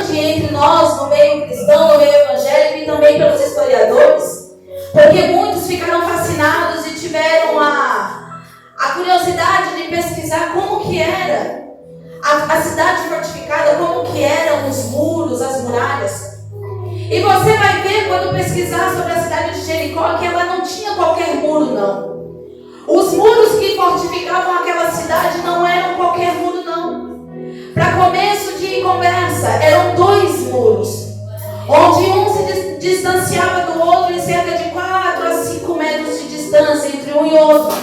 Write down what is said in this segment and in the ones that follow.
grande entre nós, no meio cristão, no meio evangélico e também pelos historiadores, porque muitos ficaram fascinados e tiveram a curiosidade de pesquisar como que era a cidade fortificada, como que eram os muros, as muralhas. E você vai ver, quando pesquisar sobre a cidade de Jericó, que ela não tinha qualquer muro, não. Os muros que fortificavam aquela cidade não eram qualquer muro, não. Para começo de conversa, eram 2 muros, onde um se distanciava do outro em cerca de 4 a 5 metros de distância entre um e outro.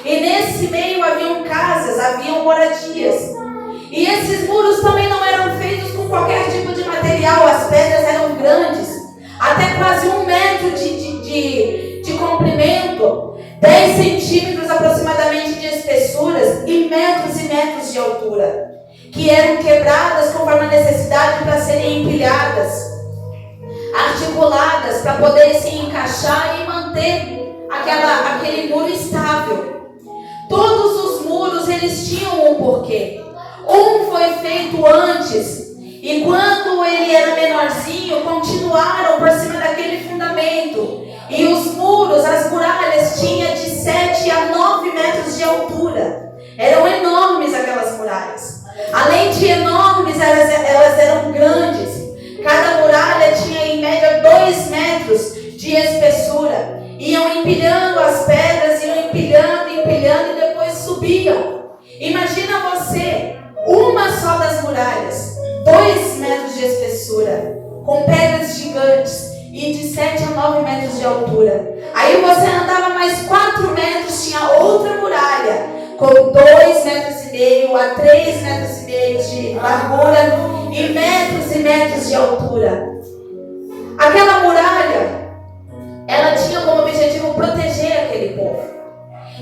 E nesse meio haviam casas, haviam moradias. E esses muros também não eram feitos com qualquer tipo de material, as pedras eram grandes, até quase 1 metro de comprimento, 10 centímetros aproximadamente de espessuras e metros de altura, que eram quebradas conforme a necessidade para serem empilhadas, articuladas para poder se encaixar e manter aquele muro estável. Todos os muros eles tinham um porquê. Um foi feito antes, e quando ele era menorzinho, continuaram por cima daquele fundamento. E os muros, as muralhas, tinham de 7 a 9 metros de altura. Eram enormes aquelas muralhas. Além de enormes, elas eram grandes. Cada muralha tinha em média 2 metros de espessura. Iam empilhando as pedras, iam empilhando e depois subiam. Imagina você, uma só das muralhas, 2 metros de espessura, com pedras gigantes e de 7 a 9 metros de altura. Aí você andava mais 4 metros, tinha outra muralha, com 2,5 metros a 3,5 metros de largura e metros de altura. Aquela muralha, ela tinha como objetivo proteger aquele povo.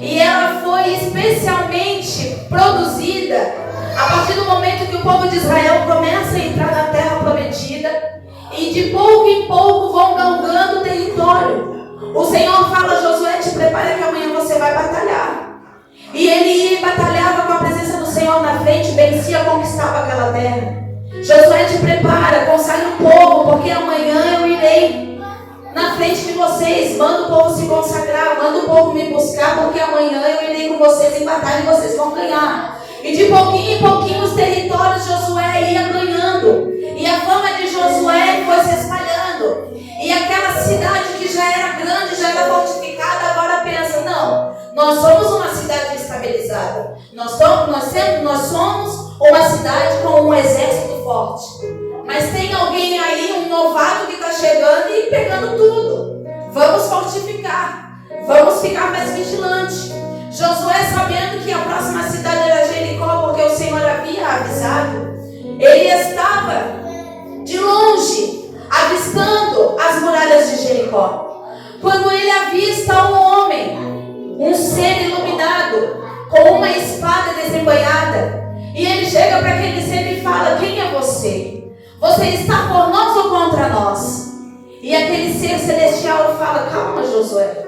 E ela foi especialmente produzida a partir do momento que o povo de Israel começa a entrar na terra prometida e de pouco em pouco vão galgando o território. O Senhor fala a Josué: te prepara que amanhã você vai batalhar. E ele ia e batalhava com a presença do Senhor na frente, vencia, conquistava aquela terra. Josué, te prepara, consagre o povo, porque amanhã eu irei na frente de vocês, manda o povo se consagrar, manda o povo me buscar, porque amanhã eu irei com vocês em batalha e vocês vão ganhar. E de pouquinho em pouquinho os territórios de Josué ia ganhando, e a fama de Josué foi se espalhando, e aquela cidade que já era grande, já era fortificada, agora pensa: não, nós somos uma cidade estabilizada, nós somos uma cidade com um exército forte. Mas tem alguém aí, um novato que está chegando e pegando tudo. Vamos fortificar. Vamos ficar mais vigilantes. Josué, sabendo que a próxima cidade era Jericó, porque o Senhor havia avisado, ele estava de longe, avistando as muralhas de Jericó. Quando ele avista um homem, um ser iluminado, com uma espada desembainhada, e ele chega para aquele ser e fala: quem é você? Você está por nós ou contra nós? E aquele ser celestial fala: calma, Josué,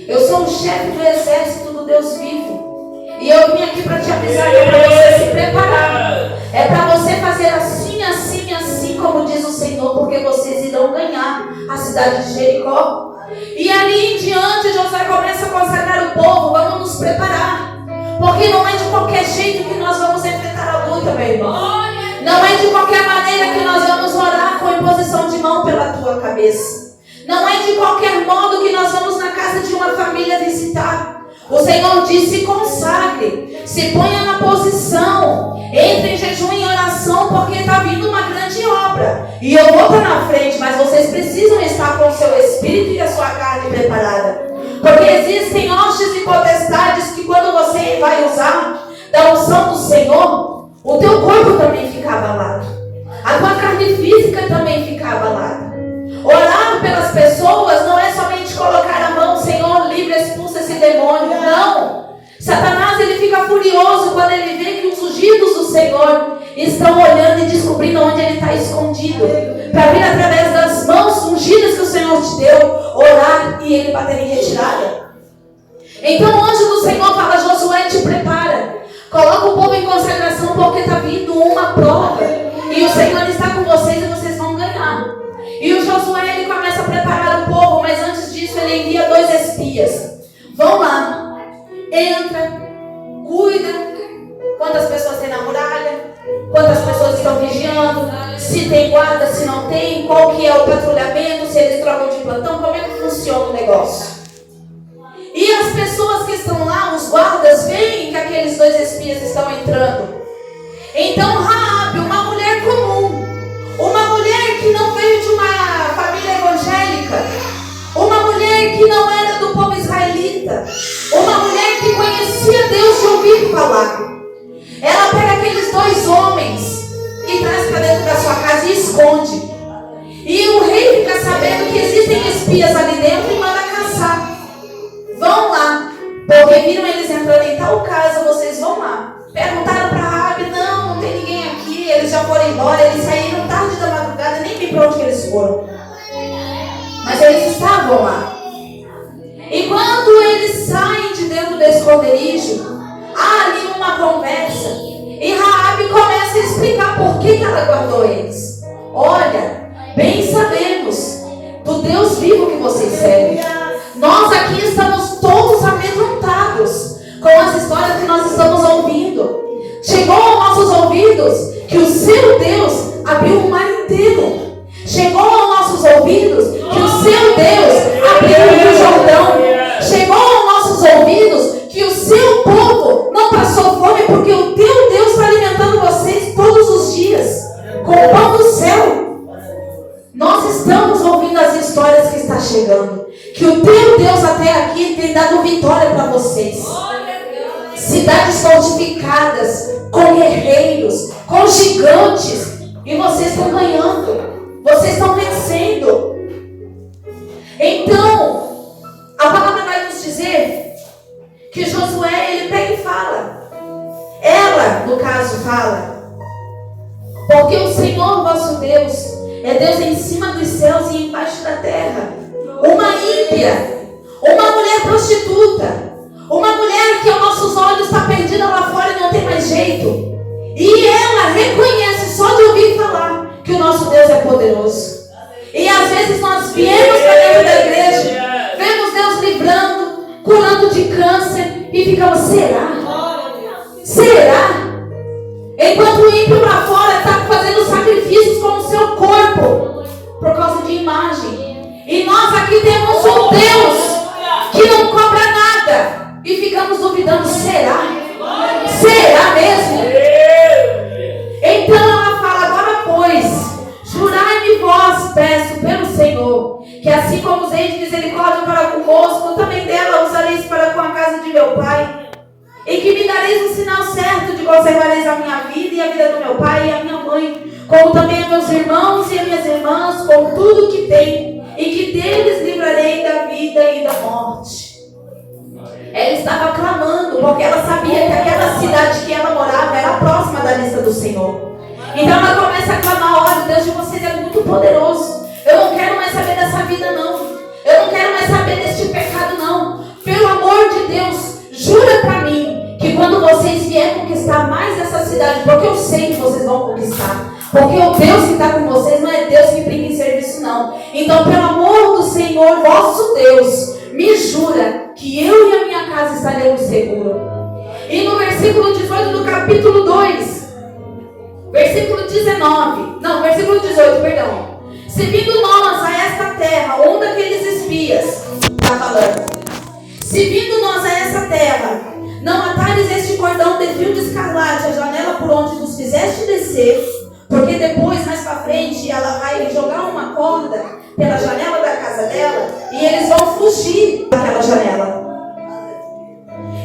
eu sou o chefe do exército do Deus vivo, e eu vim aqui para te avisar que é para você se preparar, é para você fazer assim, assim, assim, como diz o Senhor, porque vocês irão ganhar a cidade de Jericó. E ali em diante Josué começa a consagrar o povo: vamos nos preparar, porque não é de qualquer jeito que nós vamos enfrentar a luta, meu irmão. Não é de qualquer maneira que nós vamos orar com imposição de mão pela tua cabeça. Não é de qualquer modo que nós vamos na casa de uma família visitar. O Senhor diz: se consagre, se ponha na posição, entre em jejum e oração, porque está vindo uma grande obra. E eu vou estar na frente, mas vocês precisam estar com o seu espírito e a sua carne preparada. Porque existem hostes e potestades que quando você vai usar da unção do Senhor, o teu corpo também fica abalado. A tua carne física também fica abalada. Orar pelas pessoas não é somente colocar a mão: Senhor, livre, expulsa esse demônio. Não. Satanás, ele fica furioso quando ele vê que os ungidos do Senhor estão olhando e descobrindo onde ele está escondido, para vir através das mãos ungidas que o Senhor te deu, orar e ele bater em retirada. Então o anjo do Senhor fala: Josué, te prepara, coloca o povo em consagração, porque está vindo uma prova, e o Senhor está com vocês, e espias. Vão lá, entra, cuida. Quantas pessoas tem na muralha? Quantas pessoas estão vigiando? Se tem guarda, se não tem? Qual que é o patrulhamento? Se eles trocam de plantão? Como é que funciona o negócio? E as pessoas que estão lá, os guardas, veem que aqueles 2 espias estão entrando. Então Raabe, uma mulher comum, uma mulher que não veio de uma família evangélica, uma mulher que não era do povo israelita, uma mulher que conhecia Deus de ouvir falar, ela pega aqueles 2 homens e traz para dentro da sua casa e esconde. E o rei fica sabendo que existem espias ali dentro e manda caçar. Vão lá, porque viram eles entrando em tal casa, vocês vão lá. Perguntaram para Raabe, não tem ninguém aqui, eles já foram embora, eles saíram tarde da madrugada, nem vi para onde que eles foram. Mas eles estavam lá. E quando eles saem de dentro do esconderijo, há ali uma conversa. E Raabe começa a explicar por que ela guardou eles. Olha, bem sabemos do Deus vivo que vocês servem. Nós aqui estamos todos amedrontados com as histórias que nós estamos ouvindo. Chegou aos nossos ouvidos que o seu Deus abriu o mar inteiro. Chegou aos nossos ouvidos que o seu Deus abriu o Rio Jordão. Chegou aos nossos ouvidos que o seu povo não passou fome porque o teu Deus está alimentando vocês todos os dias com o pão do céu. Nós estamos ouvindo as histórias que está chegando, que o teu Deus até aqui tem dado vitória para vocês. Cidades fortificadas, com guerreiros, com gigantes, e vocês estão ganhando, vocês estão vencendo. Então, a palavra vai nos dizer que Josué, ele pega e fala. Ela, no caso, fala. Porque o Senhor vosso Deus é Deus em cima dos céus e embaixo da terra. Uma ímpia, uma mulher prostituta, uma mulher que aos nossos olhos está perdida lá fora e não tem mais jeito. E ela reconhece só de ouvir falar que o nosso Deus é poderoso. E às vezes nós viemos para dentro da igreja, vemos Deus livrando, curando de câncer e ficamos, será? Será? Enquanto o ímpio lá fora está fazendo sacrifícios com o seu corpo por causa de imagem. E nós aqui temos um Deus que não cobra nada e ficamos duvidando, será? Será mesmo? Então ela fala, agora pois, jurai-me vós, peço pelo Senhor, que assim como usei de misericórdia para convosco, também dela usareis para com a casa de meu pai. E que me dareis um sinal certo de conservareis a minha vida e a vida do meu pai e a minha mãe, como também a meus irmãos e a minhas irmãs, com tudo que tenho, e que deles livrarei da vida e da morte. Ela estava clamando, porque ela sabia que aquela cidade que ela morava era próxima da lista do Senhor. Então ela começa a clamar, olha, o Deus de vocês é muito poderoso. Eu não quero mais saber dessa vida não. Eu não quero mais saber deste pecado não. Pelo amor de Deus, jura para mim que quando vocês vierem conquistar mais essa cidade, porque eu sei que vocês vão conquistar, porque o Deus que está com vocês não é Deus que brinca em serviço não. Então pelo amor do Senhor vosso Deus, me jura que eu e a minha casa estaremos seguros. E no versículo 18 do capítulo 2, versículo 18, perdão. Se vindo nós a esta terra, um daqueles espias está falando. Se vindo nós a essa terra, não atares este cordão de fio de escarlate, a janela por onde nos fizeste descer, porque depois, mais para frente, ela vai jogar uma corda pela janela da casa dela e eles vão fugir daquela janela.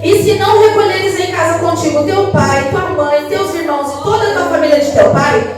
E se não recolheres em casa contigo teu pai, tua mãe, teus irmãos e toda a tua família de teu pai,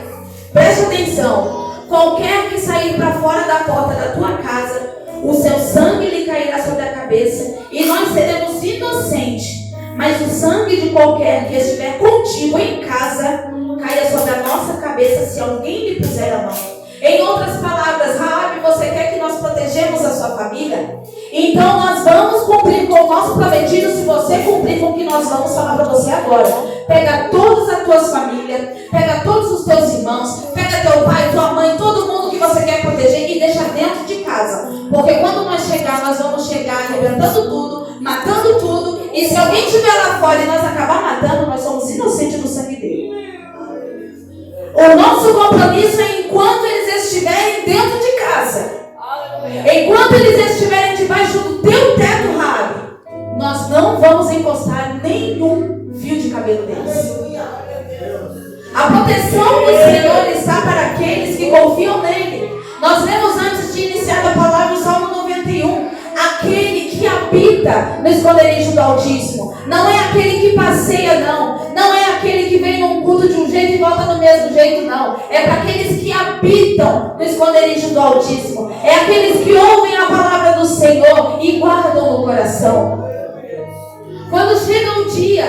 preste atenção, qualquer que sair para fora da porta da tua casa, o seu sangue lhe cairá sobre a cabeça e nós seremos inocentes. Mas o sangue de qualquer que estiver contigo em casa caia sobre a nossa cabeça se alguém lhe puser a mão. Em outras palavras, Raabe, você quer que nós protegemos a sua família? Então nós vamos cumprir com o nosso prometido se você cumprir com o que nós vamos falar para você agora. Pega todas as tuas famílias, pega todos os teus irmãos, pega teu pai, tua mãe, todo mundo que você quer proteger e deixa dentro de casa. Porque quando nós chegar, nós vamos chegar arrebentando arrebentando tudo, matando tudo. E se alguém estiver lá fora e nós acabar matando, nós somos inocentes do sangue dele. O nosso compromisso é enquanto eles estiverem dentro de casa, enquanto eles estiverem debaixo do teu teto, Rabi, nós não vamos encostar nenhum fio de cabelo deles. A proteção do Senhor está para aqueles que confiam nele. Nós lemos antes de iniciar a palavra o Salmo 91. Aquele que habita no esconderijo do Altíssimo. Não é aquele que passeia, não. Não é aquele que vem num culto de um jeito e volta do mesmo jeito, não. É para aqueles que habitam no esconderijo do Altíssimo. É aqueles que ouvem a palavra do Senhor e guardam no coração. Quando chega o dia,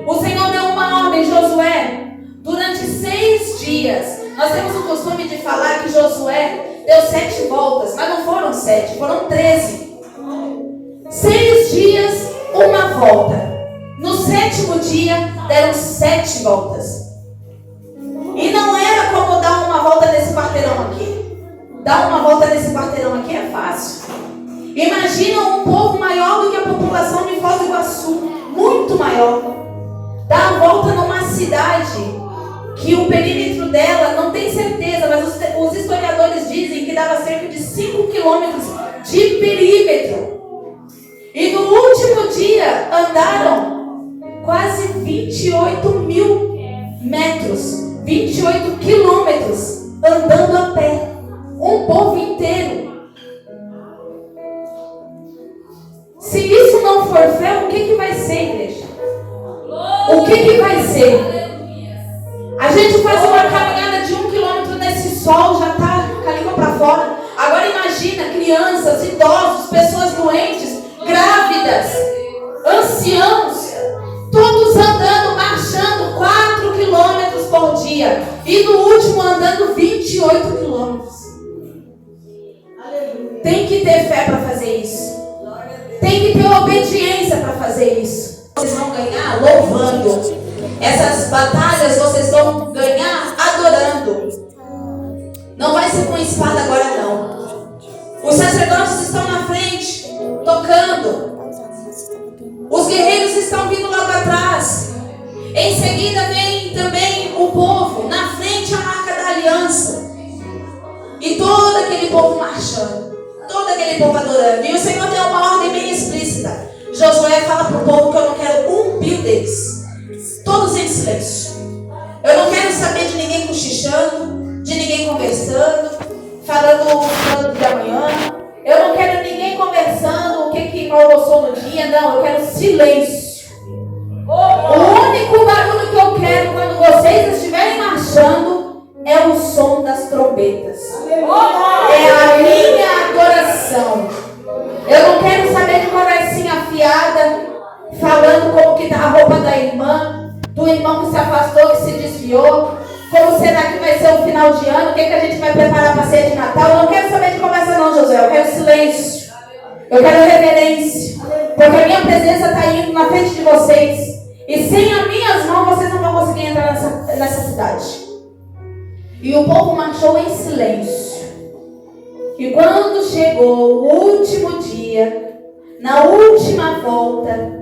o Senhor deu uma ordem, Josué. Durante 6 dias, nós temos o costume de falar que Josué deu 7 voltas, mas não foram 7, foram 13. 6 dias, uma volta. No 7º dia, deram 7 voltas. E não era como dar uma volta nesse quarteirão aqui. Dar uma volta nesse quarteirão aqui é fácil. Imagina um povo maior do que a população de Foz do Iguaçu, muito maior. Dar a volta numa cidade que o perímetro dela, não tem certeza, mas os historiadores dizem que dava cerca de 5 quilômetros de perímetro. E no último dia andaram quase 28 mil metros, 28 quilômetros andando a pé. Um povo inteiro. Se isso não for fé, o que vai ser, igreja? O que vai ser? A gente faz uma caminhada de 1 quilômetro nesse sol, já está com a língua para fora. Agora imagina crianças, idosos, pessoas doentes, grávidas, anciãos, todos andando, marchando 4 quilômetros por dia. E no último andando 28 quilômetros. Tem que ter fé para fazer isso. Tem que ter obediência para fazer isso. Vocês vão ganhar louvando. Essas batalhas vocês vão ganhar adorando. Não vai ser com espada agora não. Os sacerdotes estão na frente, tocando. Os guerreiros estão vindo logo atrás. Em seguida vem também o povo. Na frente a marca da aliança. E todo aquele povo marchando. Todo aquele povo adorando. E o Senhor deu uma ordem bem explícita. Josué fala para o povo que eu não quero um pio deles. Todos em silêncio. Eu não quero saber de ninguém cochichando, de ninguém conversando, falando de amanhã. Eu não quero ninguém conversando o que almoçou no dia. Não, eu quero silêncio. O único barulho que eu quero quando vocês estiverem marchando é o som das trombetas. É a minha adoração. Eu não quero saber de conversinha afiada, falando como que está a roupa da irmã, do irmão que se afastou, que se desviou. Como será que vai ser o final de ano? O que a gente vai preparar para a ceia de Natal? Eu não quero saber de conversa não, Josué. Eu quero silêncio. Eu quero reverência. Porque a minha presença está indo na frente de vocês. E sem as minhas mãos, vocês não vão conseguir entrar nessa cidade. E o povo marchou em silêncio. E quando chegou o último dia, na última volta,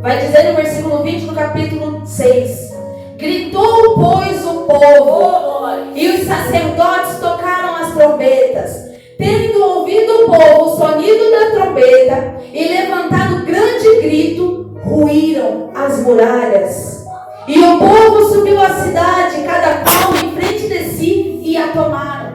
vai dizer no versículo 20 do capítulo 6. Gritou, pois, o povo, e os sacerdotes tocaram as trombetas. Tendo ouvido o povo o sonido da trombeta e levantado grande grito, ruíram as muralhas. E o povo subiu à cidade, cada qual em frente de si, e a tomaram.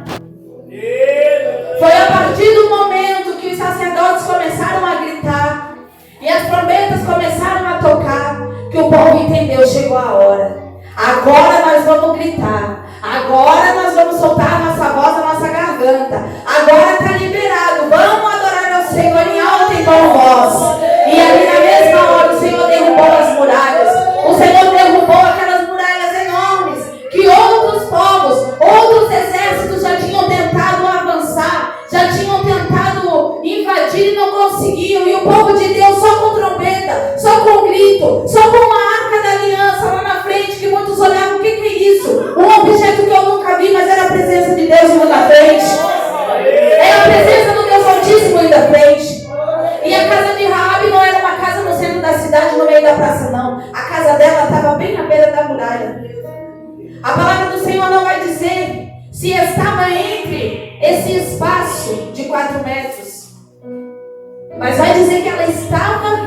Foi a partir do momento que os sacerdotes começaram a gritar e as trombetas começaram a tocar, que o povo entendeu, chegou a hora. Agora nós vamos gritar. Agora nós vamos soltar a nossa voz, a nossa garganta. Agora está liberado. Vamos adorar ao Senhor em alta e bom voz. E ali na mesma hora o Senhor derrubou as muralhas. O Senhor derrubou aquelas muralhas enormes que outros povos, outros exércitos já tinham tentado avançar, já tinham tentado invadir e não conseguiam. E o povo de Deus só com trombeta, só com grito, só com a arca da aliança lá na frente, que muitos olhavam, o que é isso? Um objeto que eu nunca vi, mas era a presença de Deus indo na frente. Era a presença do Deus Altíssimo indo na frente. dizer se estava entre esse espaço de 4 metros. Mas vai dizer que ela estava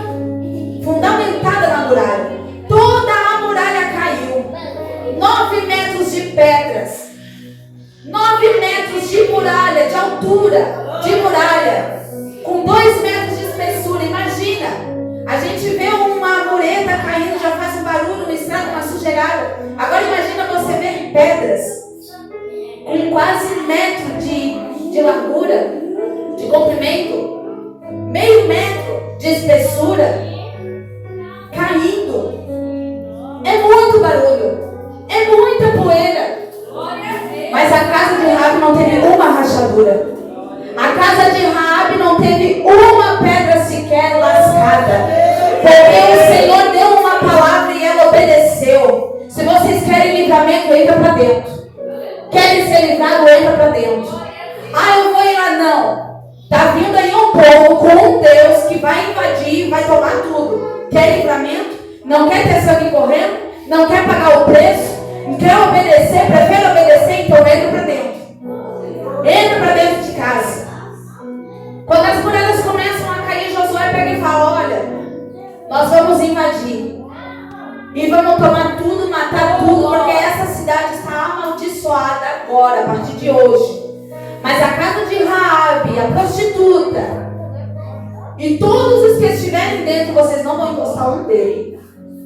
fundamentada na muralha. Toda a muralha caiu. 9 metros de pedras. 9 metros de muralha, de altura, de muralha. Com 2 metros de espessura. Imagina, a gente vê uma mureta caindo, já faz um barulho, uma estrada, uma sujeirada. Agora imagina você ver pedras com quase 1 metro de largura, de comprimento, meio metro de espessura, caindo. É muito barulho, é muita poeira. Mas a casa de Raabe não teve uma rachadura. A casa de Raabe não teve uma pedra sequer lascada. Porque o Senhor deu uma palavra e ela obedeceu. Se vocês querem livramento, entra para dentro. Querem ser livrados, entra para dentro. Ah, eu vou ir lá, não. Está vindo aí um povo com um Deus que vai invadir, vai tomar tudo. Quer livramento? Não quer ter sangue correndo? Não quer pagar o preço? Não quer obedecer? Prefere obedecer? Então entra para dentro. Entra para dentro de casa. Quando as muralhas começam a cair, Josué pega e fala: olha, nós vamos invadir. E vamos tomar tudo, matar tudo, porque essa cidade está amaldiçoada agora, a partir de hoje. Mas a casa de Raabe, a prostituta, e todos os que estiverem dentro, vocês não vão encostar um dedo.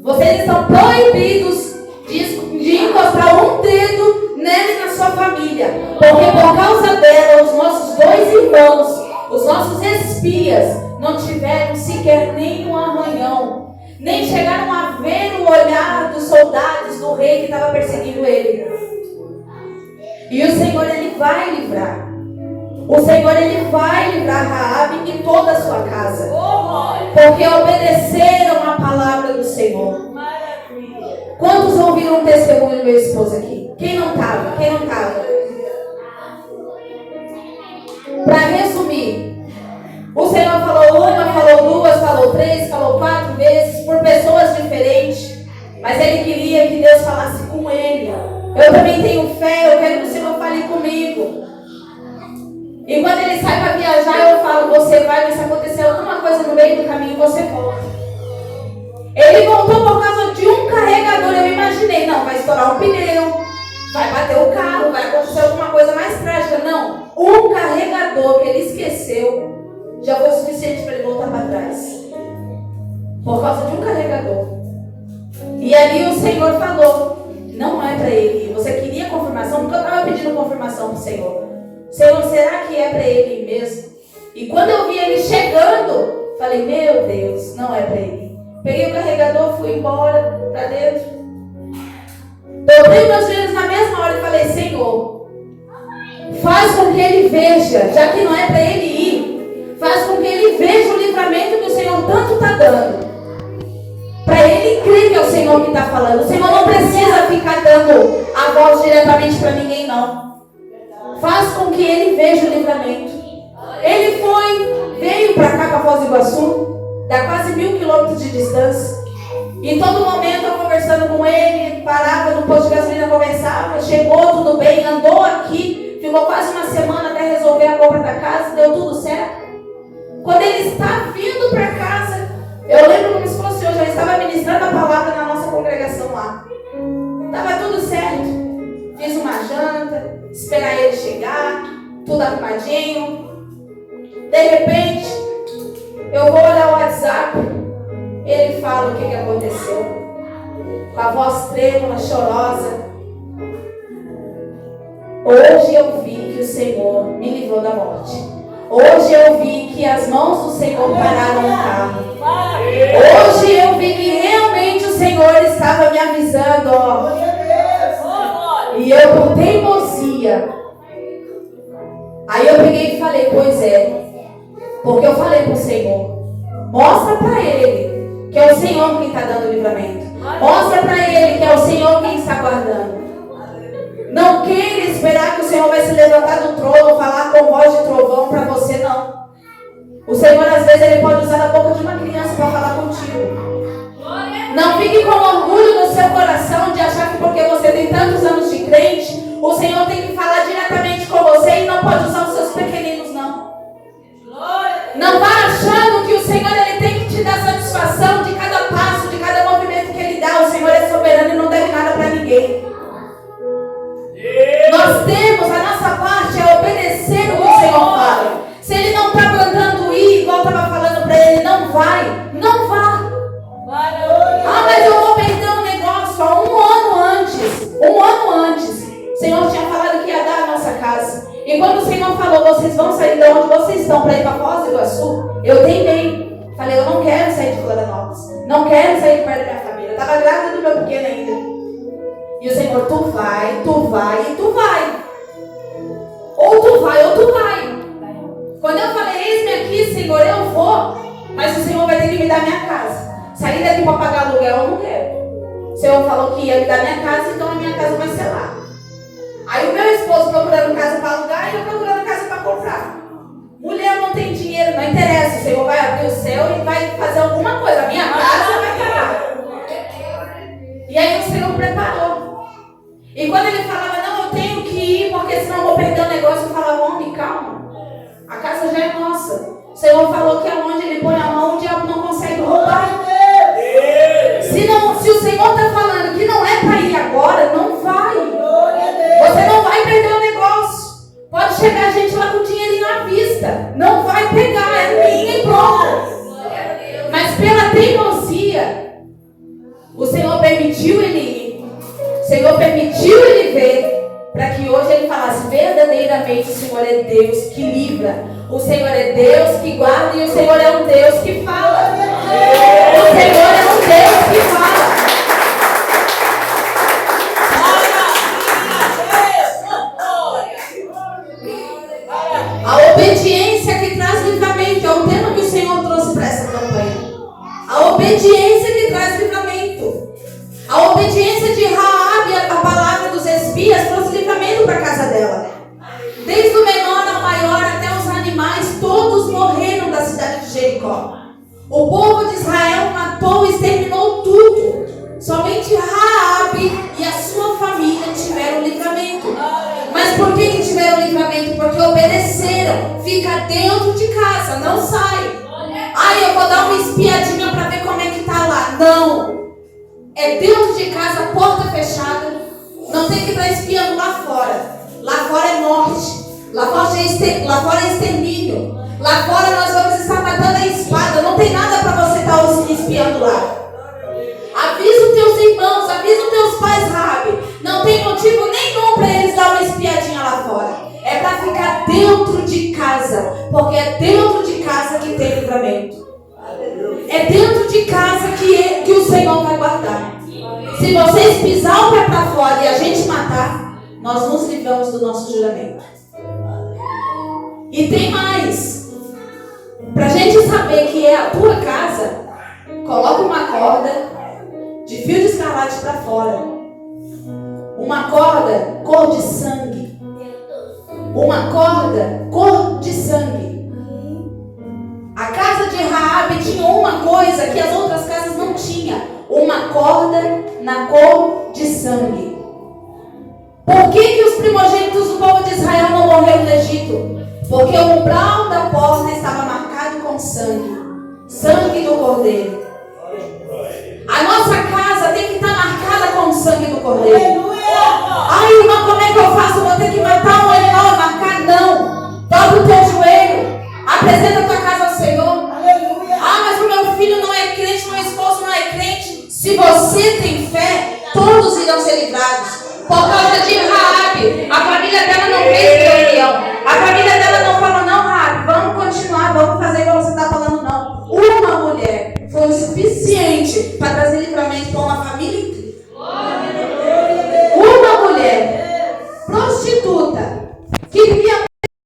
Vocês estão proibidos de encostar um dedo nele na sua família. Porque por causa dela, os nossos 2 irmãos, os nossos espias, não tiveram sequer nem um arranhão. Nem chegaram a ver o olhar dos soldados do rei que estava perseguindo ele. E o Senhor, Ele vai livrar. O Senhor, Ele vai livrar Raabe e toda a sua casa. Porque obedeceram a palavra do Senhor. Quantos ouviram um testemunho do meu esposo aqui? Quem não estava? Quem não estava? Para resumir, o Senhor falou 1, falou 2, falou 3, falou 4 vezes, por pessoas diferentes. Mas Ele queria que Deus falasse com ele. Eu também tenho fé, eu quero que o Senhor fale comigo. E quando ele sai para viajar, eu falo: você vai, mas se acontecer alguma coisa no meio do caminho, você volta. Ele voltou por causa de um carregador. Eu imaginei: não, vai estourar um pneu, vai bater o carro, vai acontecer alguma coisa mais trágica. Não, um carregador que ele esqueceu já foi suficiente para ele voltar para trás. Por causa de um carregador. E ali o Senhor falou: não é para ele. Você queria confirmação? Porque eu estava pedindo confirmação para o Senhor. Senhor, será que é para ele mesmo? E quando eu vi ele chegando, falei: meu Deus, não é para ele. Peguei o carregador, fui embora para dentro. Dobrei meus joelhos na mesma hora e falei: Senhor, faz com que ele veja, já que não é para ele ir, faz com que ele veja o livramento que o Senhor tanto está dando. Para ele crer que é o Senhor que está falando. O Senhor não precisa ficar dando a voz diretamente para ninguém, não. Faz com que ele veja o livramento. Ele veio para cá, para Foz do Iguaçu, dá quase 1000 quilômetros de distância. E todo momento eu conversando com ele, parava no posto de gasolina, conversava, chegou, tudo bem, andou aqui, ficou quase uma semana até resolver a compra da casa, deu tudo certo. Quando ele está vindo para casa, eu lembro como se fosse hoje, eu estava ministrando a palavra na nossa congregação lá. Estava tudo certo. Fiz uma janta, esperar ele chegar, tudo arrumadinho. De repente, eu vou olhar o WhatsApp, ele fala o que aconteceu. Com a voz trêmula, chorosa. Hoje eu vi que o Senhor me livrou da morte. Hoje eu vi que as mãos do Senhor pararam o carro. Hoje eu vi que realmente o Senhor estava me avisando, ó. E eu por teimosia. Aí eu peguei e falei: pois é. Porque eu falei para o Senhor: mostra para ele que é o Senhor quem está dando o livramento. Mostra para ele que é o Senhor quem está guardando. Não queira esperar que o Senhor vai se levantar do trono, falar com voz de trovão para você, não. O Senhor às vezes ele pode usar a boca de uma criança para falar contigo. Não fique com orgulho no seu coração de achar que porque você tem tantos anos de crente, O Senhor tem que falar diretamente com você e não pode usar os seus pequeninos, não. Não vá achando que o Senhor ele tem que te dar satisfação de cada passo, de cada movimento que Ele dá. O Senhor é soberano e não deve nada para ninguém. Nós temos, a nossa parte é obedecer o que o Senhor fala. Se Ele não está mandando ir, igual eu estava falando para ele, não vai, não vá. Ah, mas eu vou perder um negócio. Ó, um ano antes, o Senhor tinha falado que ia dar a nossa casa. E quando o Senhor falou, vocês vão sair de onde vocês estão para ir para Foz do Iguaçu, eu teimei. Falei, eu não quero sair de Florianópolis. Não quero sair de perto da minha família. Eu estava grávida do meu pequeno ainda. E o Senhor, tu vai e tu vai. Ou tu vai ou tu vai. Quando eu falei, eis-me aqui, Senhor, eu vou. Mas o Senhor vai ter que me dar minha casa. Sair daqui para pagar aluguel, eu não quero. O Senhor falou que ia me dar minha casa, então a minha casa vai ser lá. Aí o meu esposo procurando casa para alugar e eu procurando casa para comprar. Mulher não tem dinheiro, não interessa. O Senhor vai abrir o céu e vai fazer alguma coisa. A minha casa vai estar lá. E aí o Senhor preparou. E quando ele falava, não, eu tenho que ir, porque senão eu vou perder o negócio, eu falava, homem, calma. A casa já é nossa. O Senhor falou que aonde Ele põe a mão, o diabo não consegue roubar. Se o Senhor está falando que não é para ir agora, não vai. Você não vai perder o negócio. Pode chegar gente lá com dinheirinho à vista. Não vai pegar, é minha e pronto. Mas pela teimosia, o Senhor permitiu ele ir. O Senhor permitiu ele ver. Para que hoje ele falasse verdadeiramente: o Senhor é Deus que livra. O Senhor é Deus que guarda. E o Senhor é um Deus que fala. O Senhor é um Deus que fala. A obediência que traz livramento é o tema que o Senhor trouxe para essa campanha. A obediência que traz livramento. A obediência de Raabe, a palavra dos espias, trouxe livramento para a casa dela. Desde o menor ao maior, até os animais, todos morreram da cidade de Jericó. O povo de Israel matou e exterminou tudo. Somente Raabe e a sua família tiveram livramento. Mas por que tiveram livramento? Porque obedeceram. Fica dentro de casa, não sai. Eu vou dar uma espiadinha para ver como é que tá lá. Não. É dentro de casa, porta fechada. Não tem que estar espiando lá fora. Lá fora é morte. Lá fora é extermínio. Lá fora nós vamos estar matando a espada. Não tem nada para você estar espiando lá. Avisa os teus irmãos, avisa os teus pais, Raabe. Não tem motivo nenhum para eles dar uma espiadinha lá fora. É para ficar dentro de casa. Porque é dentro de casa que tem livramento. É dentro de casa que o Senhor vai guardar. Se vocês pisar o pé para fora e a gente matar, nós nos livramos do nosso juramento. E tem mais. Para a gente saber que é a tua casa, coloca uma corda de fio de escarlate para fora. Uma corda cor de sangue. Uma corda cor de sangue. A casa de Raabe tinha uma coisa que as outras casas não tinham. Uma corda na cor de sangue. Por que os primogênitos do povo de Israel não morreram no Egito? Porque o umbral da porta estava marcado com sangue. Sangue do cordeiro. A nossa casa tem que estar marcada com o sangue do cordeiro. Ai, irmão, como é que eu faço? Vou ter que matar um animal e marcar? Não. Dobra o teu joelho. Apresenta a tua casa ao Senhor. Mas o meu filho não é crente, meu esposo não é crente. Se você tem fé, todos irão ser livrados. Por causa de Raabe, a família dela não fez reunião. A família dela não falou, não, Raabe, vamos continuar, vamos fazer como você está falando, não. Uma mulher foi o suficiente para trazer livramento